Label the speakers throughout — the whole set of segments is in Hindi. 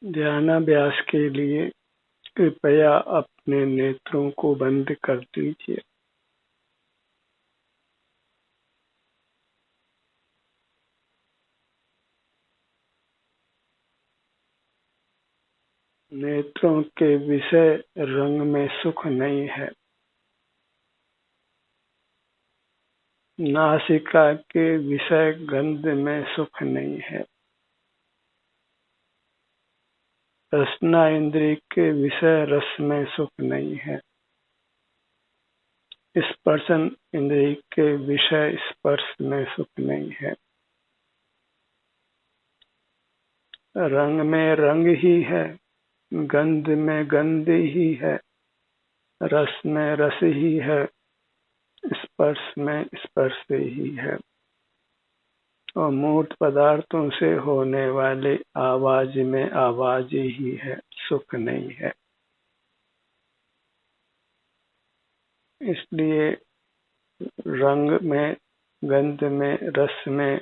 Speaker 1: ध्यानाभ्यास के लिए कृपया अपने नेत्रों को बंद कर दीजिए। नेत्रों के विषय रंग में सुख नहीं है। नासिका के विषय गंध में सुख नहीं है। रसना इंद्रिय के विषय रस में सुख नहीं है। स्पर्शन इंद्रिय के विषय स्पर्श में सुख नहीं है। रंग में रंग ही है, गंध में गंध ही है, रस में रस ही है, स्पर्श में स्पर्श ही है। और मूर्त पदार्थों से होने वाले आवाज में आवाज ही है, सुख नहीं है। इसलिए रंग में, गंध में, रस में,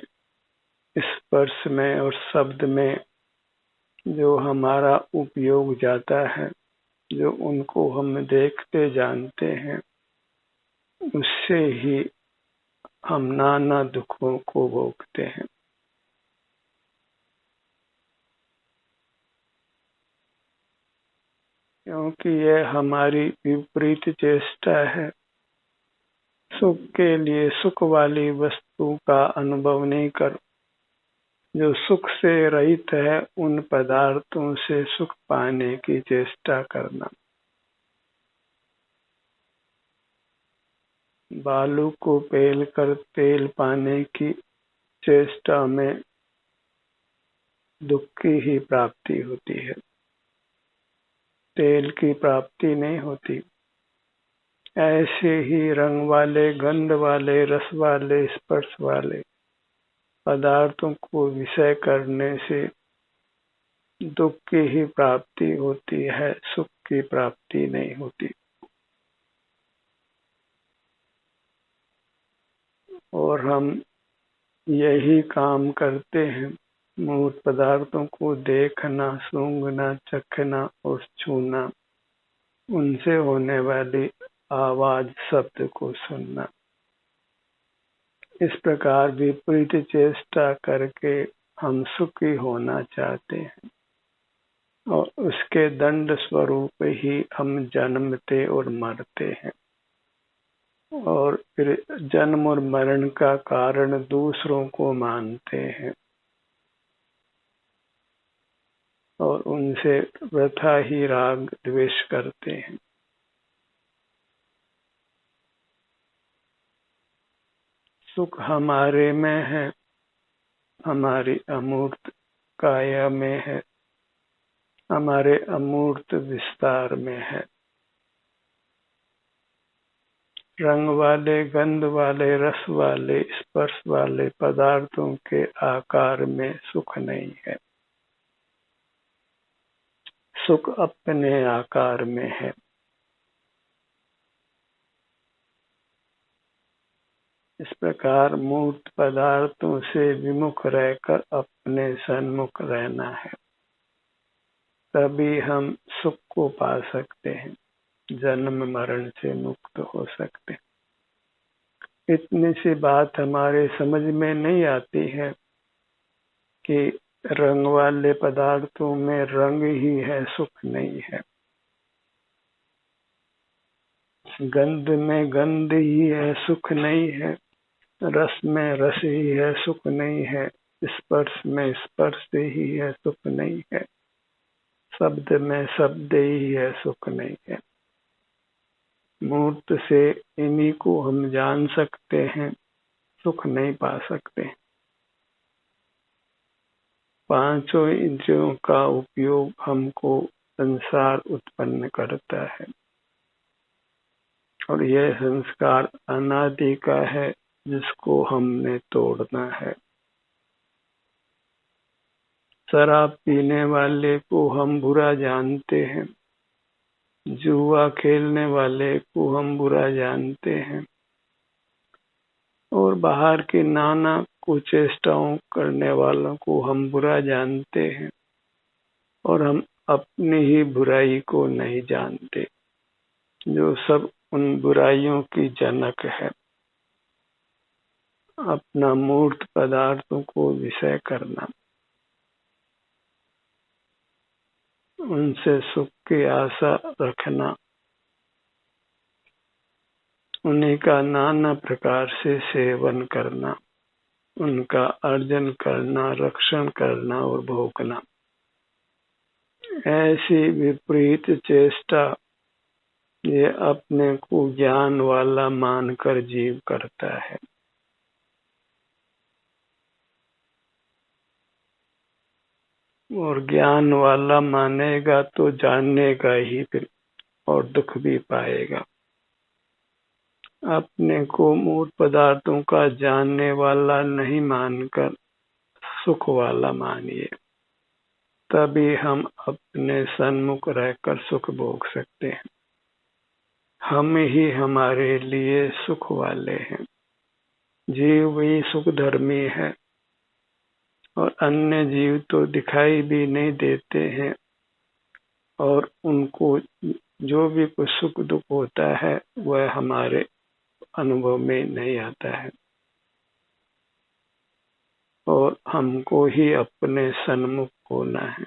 Speaker 1: स्पर्श में और शब्द में जो हमारा उपयोग जाता है, जो उनको हम देखते जानते हैं, उससे ही हम नाना दुखों को भोगते हैं। क्योंकि यह हमारी विपरीत चेष्टा है। सुख के लिए सुख वाली वस्तु का अनुभव नहीं कर, जो सुख से रहित है उन पदार्थों से सुख पाने की चेष्टा करना। बालू को पेल कर तेल पाने की चेष्टा में दुख की ही प्राप्ति होती है, तेल की प्राप्ति नहीं होती। ऐसे ही रंग वाले, गंध वाले, रस वाले, स्पर्श वाले पदार्थों को विषय करने से दुख की ही प्राप्ति होती है, सुख की प्राप्ति नहीं होती। और हम यही काम करते हैं, मूर्त पदार्थों को देखना, सूंघना, चखना और छूना, उनसे होने वाली आवाज, शब्द को सुनना। इस प्रकार विपरीत चेष्टा करके हम सुखी होना चाहते हैं और उसके दंड स्वरूप ही हम जन्मते और मरते हैं। और फिर जन्म और मरण का कारण दूसरों को मानते हैं और उनसे वृथा ही राग द्वेष करते हैं। सुख हमारे में है, हमारी अमूर्त काया में है, हमारे अमूर्त विस्तार में है। रंग वाले, गंध वाले, रस वाले, स्पर्श वाले पदार्थों के आकार में सुख नहीं है। सुख अपने आकार में है। इस प्रकार मूर्त पदार्थों से विमुख रहकर अपने सन्मुख रहना है, तभी हम सुख को पा सकते हैं, जन्म मरण से मुक्त हो सकते हैं। इतनी सी बात हमारे समझ में नहीं आती है कि रंग वाले पदार्थों में रंग ही है, सुख नहीं है। गंध में गंध ही है, सुख नहीं है। रस में रस ही है, सुख नहीं है। स्पर्श में स्पर्श ही है, सुख नहीं है। शब्द में शब्द ही है, सुख नहीं है। मूर्त से इन्हीं को हम जान सकते हैं, सुख नहीं पा सकते। पांचों इंद्रियों का उपयोग हमको संसार उत्पन्न करता है और यह संस्कार अनादि का है, जिसको हमने तोड़ना है। शराब पीने वाले को हम बुरा जानते हैं, जुआ खेलने वाले को हम बुरा जानते हैं और बाहर की नाना कुचेष्टाओं करने वालों को हम बुरा जानते हैं। और हम अपनी ही बुराई को नहीं जानते, जो सब उन बुराइयों की जनक है। अपना मूर्त पदार्थों को विषय करना, उनसे सुख की आशा रखना, उन्हीं का नाना प्रकार से सेवन करना, उनका अर्जन करना, रक्षण करना और भोगना, ऐसी विपरीत चेष्टा ये अपने को ज्ञान वाला मानकर जीव करता है। और ज्ञान वाला मानेगा तो जानेगा ही फिर, और दुख भी पाएगा। अपने को मूर्त पदार्थों का जानने वाला नहीं मानकर सुख वाला मानिए, तभी हम अपने सन्मुख रहकर सुख भोग सकते हैं। हम ही हमारे लिए सुख वाले हैं। जीव ही सुख धर्मी है और अन्य जीव तो दिखाई भी नहीं देते हैं, और उनको जो भी कुछ सुख दुख होता है वह हमारे अनुभव में नहीं आता है, और हमको ही अपने सन्मुख होना है।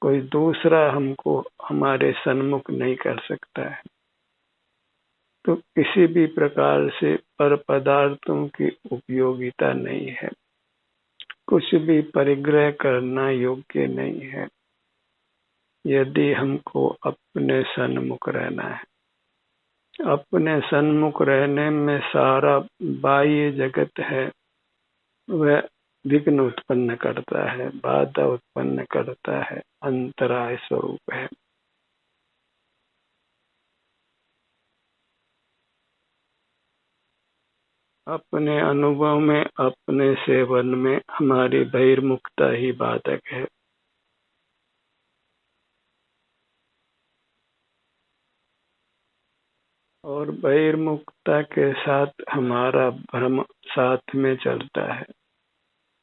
Speaker 1: कोई दूसरा हमको हमारे सन्मुख नहीं कर सकता है। तो किसी भी प्रकार से पर पदार्थों की उपयोगिता नहीं है, कुछ भी परिग्रह करना योग्य नहीं है, यदि हमको अपने सन्मुख रहना है। अपने सन्मुख रहने में सारा बाह्य जगत है वह विघ्न उत्पन्न करता है, बाधा उत्पन्न करता है, अंतराय स्वरूप है। अपने अनुभव में, अपने सेवन में हमारी बहिर्मुखता ही बाधक है। और बहिर्मुखता के साथ हमारा भ्रम साथ में चलता है।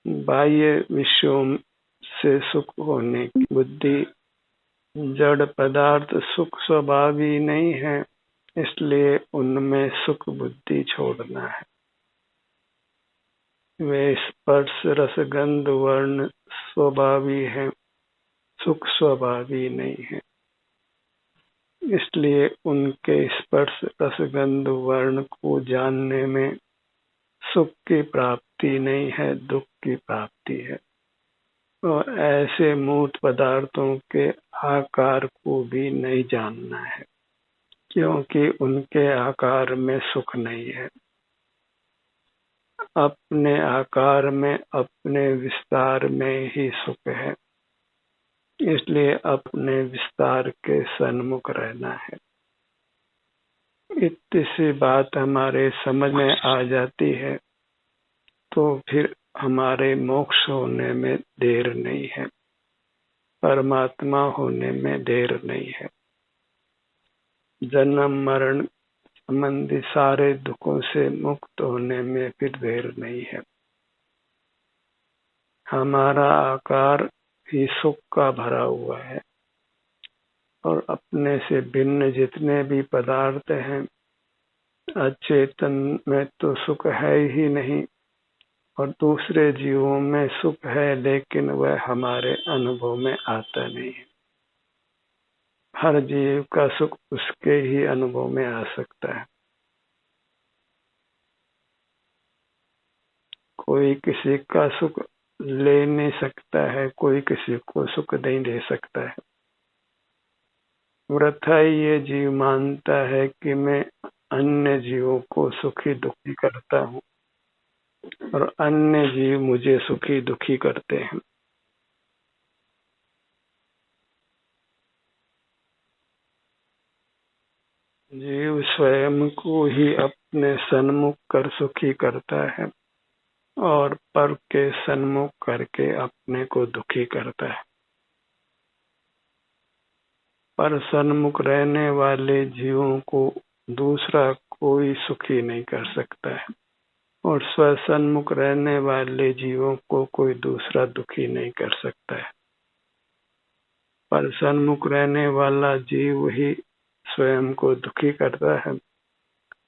Speaker 1: बाह्य विषयों से सुख होने की बुद्धि, जड़ पदार्थ सुख स्वभावी नहीं है, इसलिए उनमें सुख बुद्धि छोड़ना है। वे स्पर्श रस गंध वर्ण स्वभावी है, सुख स्वभावी नहीं है, इसलिए उनके स्पर्श रस गंध वर्ण को जानने में सुख की प्राप्ति नहीं है, दुख की प्राप्ति है। और ऐसे मूर्त पदार्थों के आकार को भी नहीं जानना है, क्योंकि उनके आकार में सुख नहीं है। अपने आकार में, अपने विस्तार में ही सुख है, इसलिए अपने विस्तार के सन्मुख रहना है। इतनी सी बात हमारे समझ में आ जाती है तो फिर हमारे मोक्ष होने में देर नहीं है, परमात्मा होने में देर नहीं है। जन्म मरण संबंधी सारे दुखों से मुक्त होने में फिर देर नहीं है। हमारा आकार ही सुख का भरा हुआ है, और अपने से भिन्न जितने भी पदार्थ हैं, अचेतन में तो सुख है ही नहीं, और दूसरे जीवों में सुख है, लेकिन वह हमारे अनुभव में आता नहीं है। हर जीव का सुख उसके ही अनुभव में आ सकता है। कोई किसी का सुख ले नहीं सकता है, कोई किसी को सुख नहीं दे सकता है। वृथा ये जीव मानता है कि मैं अन्य जीवों को सुखी दुखी करता हूँ, और अन्य जीव मुझे सुखी दुखी करते हैं। जीव स्वयं को ही अपने सन्मुख कर सुखी करता है, और पर के सन्मुख करके अपने को दुखी करता है। पर सन्मुख रहने वाले जीवों को दूसरा कोई सुखी नहीं कर सकता है, और स्वसन्मुख रहने वाले जीवों को कोई दूसरा दुखी नहीं कर सकता है। पर सन्मुख रहने वाला जीव ही स्वयं को दुखी करता है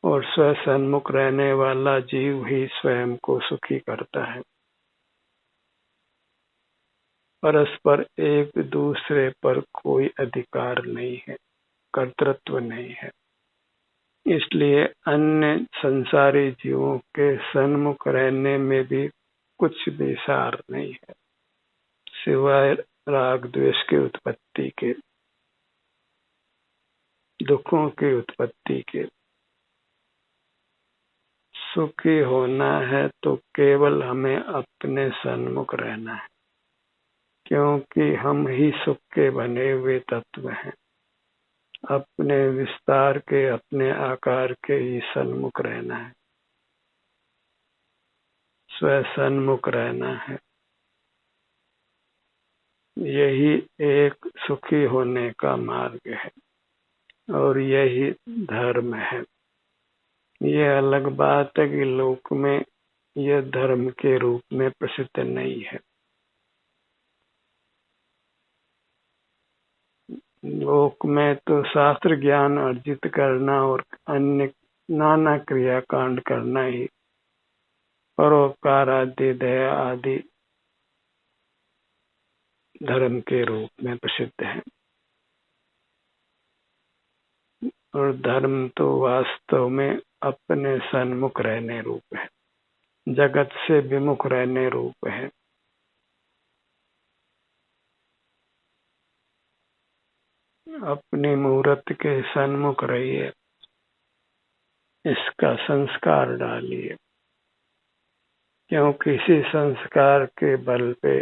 Speaker 1: और स्वसन्मुख रहने वाला जीव ही स्वयं को सुखी करता है। परस्पर एक दूसरे पर कोई अधिकार नहीं है, कर्तृत्व नहीं है। इसलिए अन्य संसारी जीवों के सन्मुख रहने में भी कुछ भी सार नहीं है, सिवाय राग द्वेष की उत्पत्ति के, दुखों की उत्पत्ति के। सुखी होना है तो केवल हमें अपने सन्मुख रहना है, क्योंकि हम ही सुख के बने हुए तत्व हैं। अपने विस्तार के, अपने आकार के ही सन्मुख रहना है, स्वसन्मुख रहना है। यही एक सुखी होने का मार्ग है और यही धर्म है। यह अलग बात है कि लोक में यह धर्म के रूप में प्रसिद्ध नहीं है। लोक में तो शास्त्र ज्ञान अर्जित करना और अन्य नाना क्रियाकांड करना ही परोपकार आदि, दया आदि धर्म के रूप में प्रसिद्ध है। और धर्म तो वास्तव में अपने सन्मुख रहने रूप है, जगत से विमुख रहने रूप है। अपनी मूर्त के सन्मुख रहिए, इसका संस्कार डालिए, क्योंकि इसी संस्कार के बल पे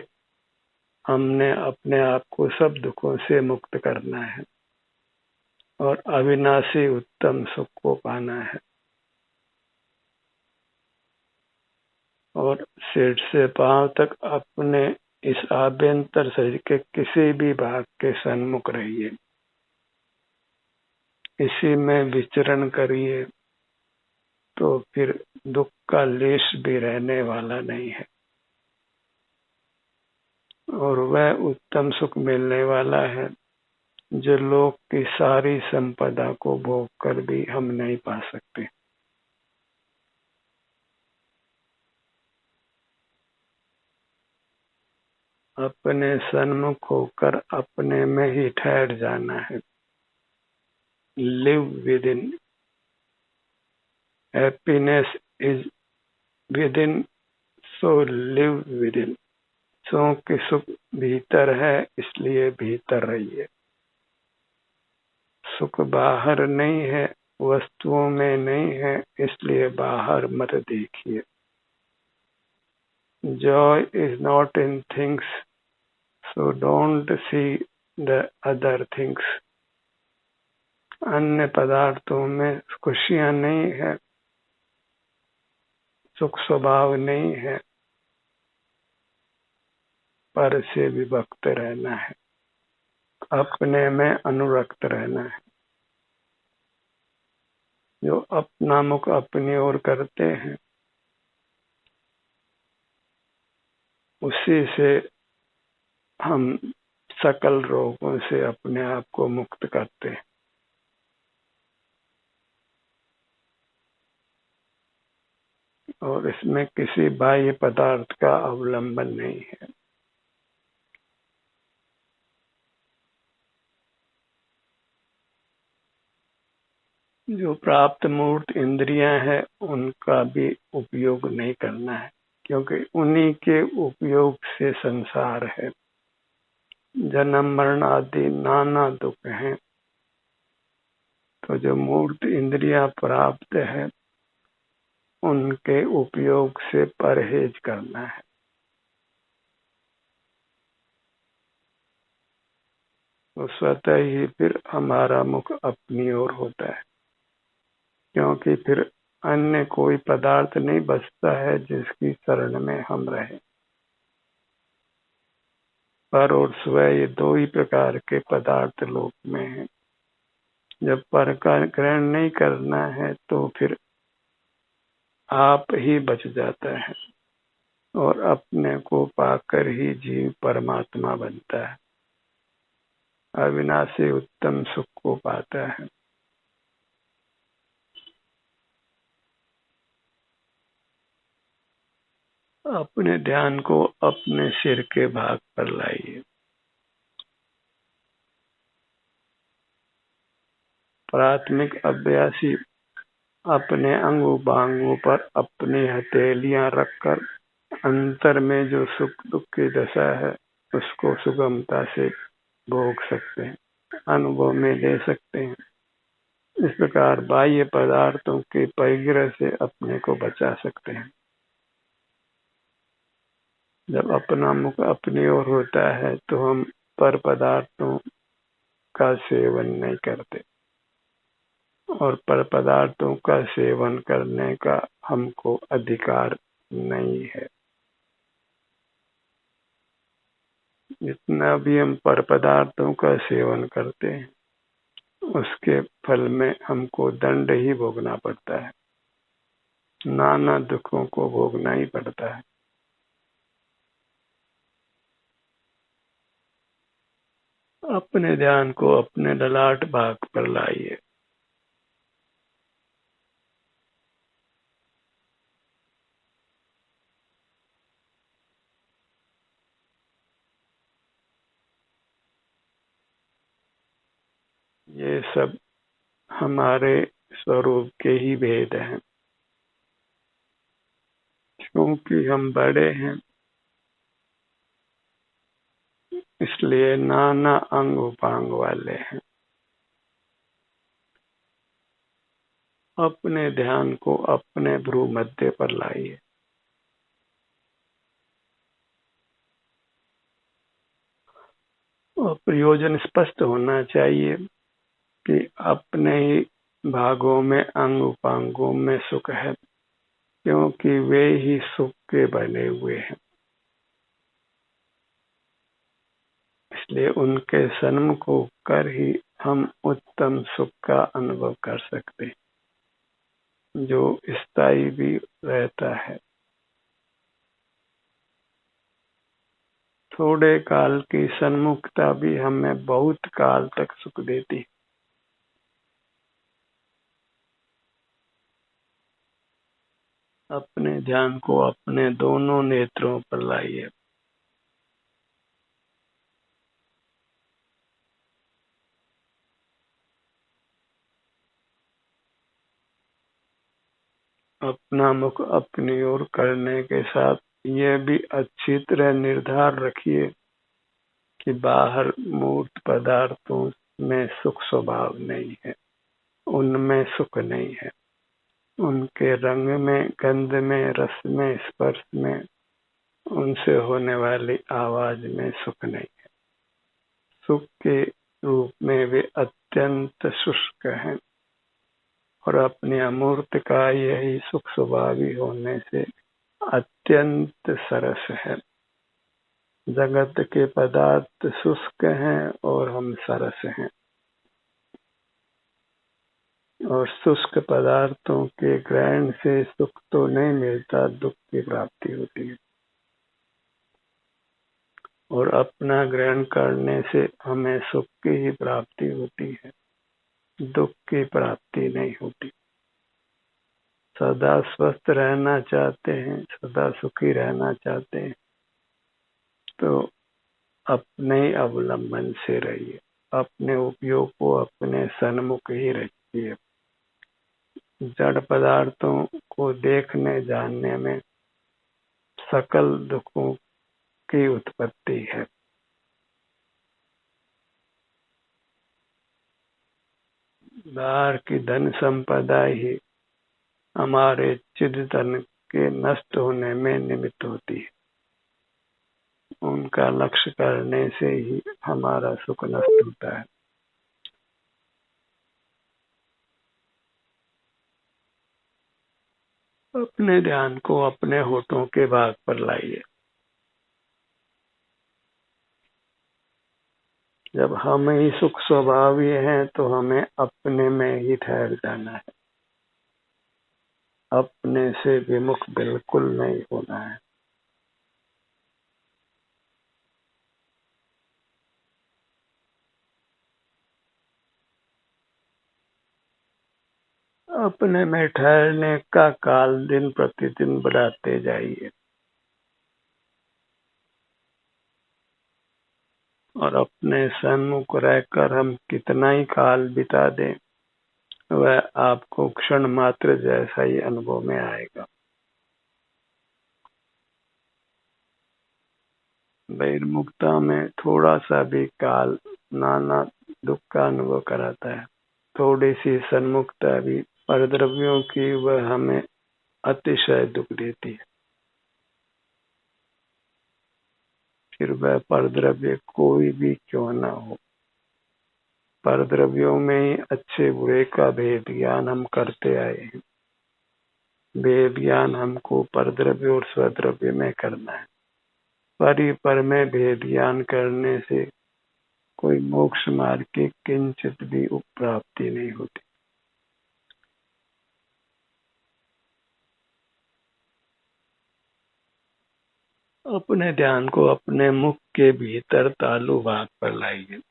Speaker 1: हमने अपने आप को सब दुखों से मुक्त करना है और अविनाशी उत्तम सुख को पाना है। और सिर से पांव तक अपने इस आभ्यंतर शरीर के किसी भी भाग के सन्मुख रहिए, इसी में विचरण करिए, तो फिर दुख का लेश भी रहने वाला नहीं है और वह उत्तम सुख मिलने वाला है जो लोक की सारी संपदा को भोग कर भी हम नहीं पा सकते। अपने सन्मुख होकर अपने में ही ठहर जाना है। Live within, happiness is within, so live within. सो कि सुख भीतर है, इसलिए भीतर रहिए। सुख बाहर नहीं है, वस्तुओं में नहीं है, इसलिए बाहर मत देखिए। Joy is not in things, so don't see the other things. अन्य पदार्थों में खुशियां नहीं है, सुख स्वभाव नहीं है, पर से विभक्त रहना है, अपने में अनुरक्त रहना है। जो अपना मुख अपनी ओर करते हैं, उसी से हम सकल रोगों से अपने आप को मुक्त करते हैं। और इसमें किसी बाह्य पदार्थ का अवलंबन नहीं है। जो प्राप्त मूर्त इंद्रियां हैं, उनका भी उपयोग नहीं करना है, क्योंकि उन्हीं के उपयोग से संसार है। जन्म मरण आदि नाना दुख हैं, तो जो मूर्त इंद्रियां प्राप्त है, उनके उपयोग से परहेज करना है। तो स्वतः ही फिर हमारा मुख अपनी ओर होता है, क्योंकि फिर अन्य कोई पदार्थ नहीं बचता है जिसकी शरण में हम रहे। पर और स्व, ये दो ही प्रकार के पदार्थ लोक में हैं। जब पर का ग्रहण नहीं करना है तो फिर आप ही बच जाता है और अपने को पाकर ही जीव परमात्मा बनता है। अविनाशी उत्तम सुख को पाता है। अपने ध्यान को अपने सिर के भाग पर लाइए। प्राथमिक अभ्यासी अपने अंगों बांगों पर अपनी हथेलियां रखकर अंतर में जो सुख दुख की दशा है उसको सुगमता से भोग सकते हैं, अनुभव में ले सकते हैं। इस प्रकार बाह्य पदार्थों के परिग्रह से अपने को बचा सकते हैं। जब अपना मुख अपनी ओर होता है तो हम पर पदार्थों का सेवन नहीं करते और पर पदार्थों का सेवन करने का हमको अधिकार नहीं है। जितना भी हम पर पदार्थों का सेवन करते हैं उसके फल में हमको दंड ही भोगना पड़ता है, नाना दुखों को भोगना ही पड़ता है। अपने ध्यान को अपने ललाट भाग पर लाइए। ये सब हमारे स्वरूप के ही भेद हैं। क्योंकि हम बड़े हैं इसलिए नाना अंग उपांग वाले हैं। अपने ध्यान को अपने भ्रू मध्य पर लाइए। और प्रयोजन स्पष्ट होना चाहिए कि अपने ही भागों में अंग उपांगों में सुख है, क्योंकि वे ही सुख के बने हुए हैं। इसलिए उनके सन्मुख होकर ही हम उत्तम सुख का अनुभव कर सकते हैं, जो स्थायी भी रहता है। थोड़े काल की सन्मुखता भी हमें बहुत काल तक सुख देती है। अपने ध्यान को अपने दोनों नेत्रों पर लाइए। अपना मुख अपनी ओर करने के साथ यह भी अच्छी तरह निर्धार रखिए कि बाहर मूर्त पदार्थों में सुख स्वभाव नहीं है, उनमें सुख नहीं है। उनके रंग में, गंध में, रस में, स्पर्श में, उनसे होने वाली आवाज में सुख नहीं है। सुख के रूप में वे अत्यंत शुष्क हैं और अपने अमूर्त का यही सुख स्वभावी होने से अत्यंत सरस है। जगत के पदार्थ शुष्क हैं और हम सरस हैं, और शुष्क पदार्थों के ग्रहण से सुख तो नहीं मिलता, दुख की प्राप्ति होती है। और अपना ग्रहण करने से हमें सुख की ही प्राप्ति होती है, दुख की प्राप्ति नहीं होती। सदा स्वस्थ रहना चाहते हैं, सदा सुखी रहना चाहते हैं तो अपने अवलंबन से रहिए। अपने उपयोग को अपने सन्मुख ही रखिए। जड़ पदार्थों को देखने जानने में सकल दुखों की उत्पत्ति है। बाहर की धन संपदा ही हमारे चिदतन के नष्ट होने में निमित्त होती है। उनका लक्ष्य करने से ही हमारा सुख नष्ट होता है। अपने ध्यान को अपने होठों के भाग पर लाइए। जब हम ही सुख स्वभावी हैं तो हमें अपने में ही ठहर जाना है, अपने से विमुख बिल्कुल नहीं होना है। अपने में ठहरने का काल दिन प्रतिदिन बढ़ाते जाइए और अपने सन्मुख रहकर हम कितना ही काल बिता दें, वह आपको क्षण मात्र जैसा ही अनुभव में आएगा। बहिर्मुखता में थोड़ा सा भी काल नाना दुख का अनुभव कराता है। थोड़ी सी सन्मुखता भी परद्रव्यों की वह हमें अतिशय दुख देती है। फिर वह परद्रव्य कोई भी क्यों न हो, परद्रव्यों में ही अच्छे बुरे का भेद ज्ञान हम करते आए हैं। भेद ज्ञान हमको परद्रव्य और स्वद्रव्य में करना है। पर में भेद ज्ञान करने से कोई मोक्ष मार्ग की किंचित भी प्राप्ति नहीं होती। अपने ध्यान को अपने मुख के भीतर तालु भाग पर लाइए।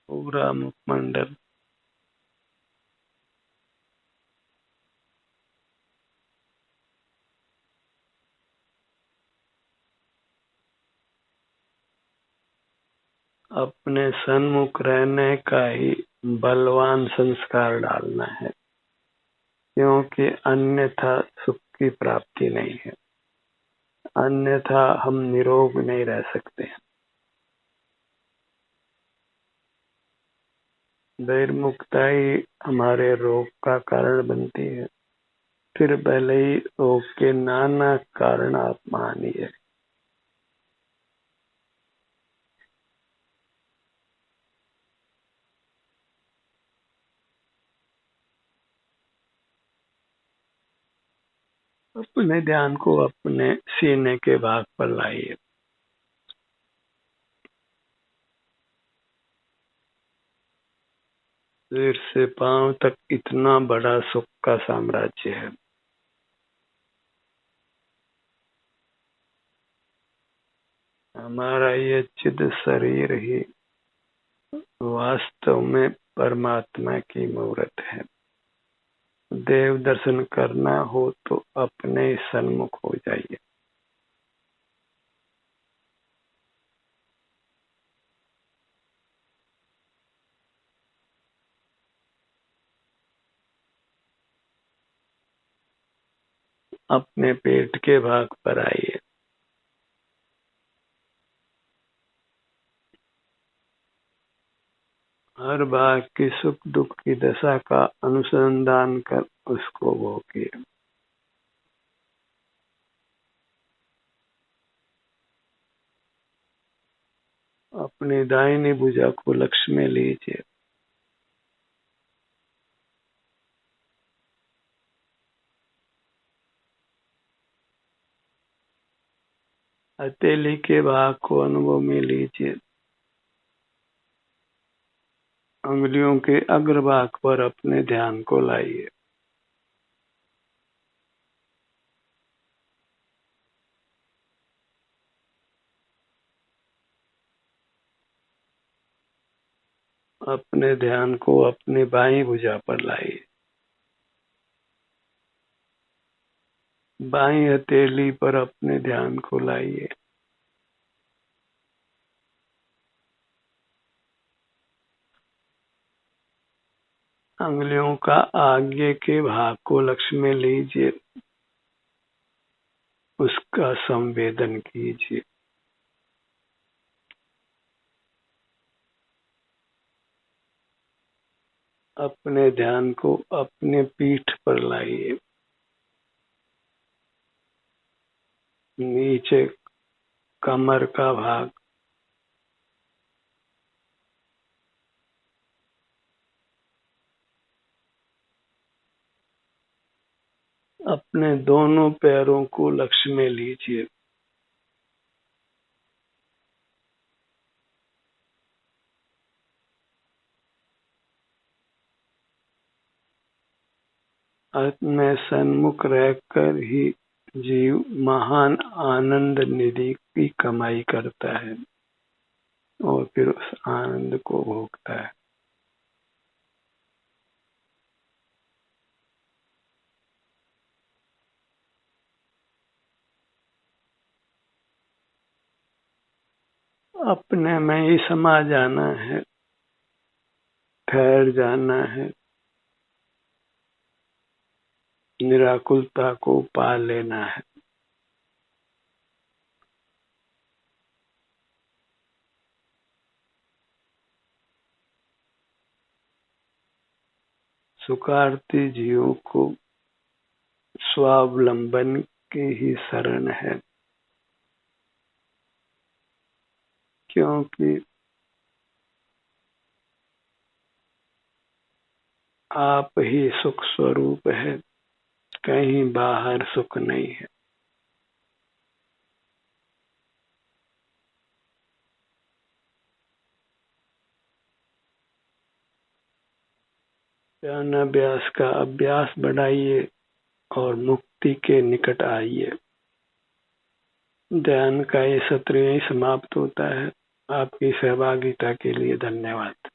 Speaker 1: पूरा मुखमंडल अपने सन्मुख रहने का ही बलवान संस्कार डालना है, क्योंकि अन्यथा सुख की प्राप्ति नहीं है। अन्यथा हम निरोग नहीं रह सकते। बहिर्मुखता ही हमारे रोग का कारण बनती है। फिर भले ही रोग के नाना कारण आप मानिए। अपने ध्यान को अपने सीने के भाग पर लाइए। सिर से पांव तक इतना बड़ा सुख का साम्राज्य है। हमारा ये चिद शरीर ही वास्तव में परमात्मा की मूर्त है। देव दर्शन करना हो तो अपने सन्मुख हो जाइए। अपने पेट के भाग पर आइए। हर भाग की सुख दुख की दशा का अनुसंधान कर उसको भोगिए। अपनी दाहिनी भुजा को लक्ष्य में लीजिए। हथेली के भाग को अनुभव में लीजिए। अंगुलियों के अग्रभाग पर अपने ध्यान को लाइए। अपने ध्यान को अपनी बाईं भुजा पर लाइए। बाईं हथेली पर अपने ध्यान को लाइए। अंगुलियों का आगे के भाग को लक्ष्य में लीजिए। उसका संवेदन कीजिए। अपने ध्यान को अपने पीठ पर लाइए। नीचे कमर का भाग, अपने दोनों पैरों को लक्ष्य में लीजिए। में सन्मुख रहकर ही जीव महान आनंद निधि की कमाई करता है और फिर उस आनंद को भोगता है। अपने में ही समा जाना है, ठहर जाना है, निराकुलता को पा लेना है। सुखार्थी जीवों को स्वावलंबन की ही शरण है, क्योंकि आप ही सुख स्वरूप है, कहीं बाहर सुख नहीं है। ध्यान अभ्यास का अभ्यास बढ़ाइए और मुक्ति के निकट आइए। ध्यान का ये सत्र यहीं समाप्त होता है। आपकी सहभागिता के लिए धन्यवाद।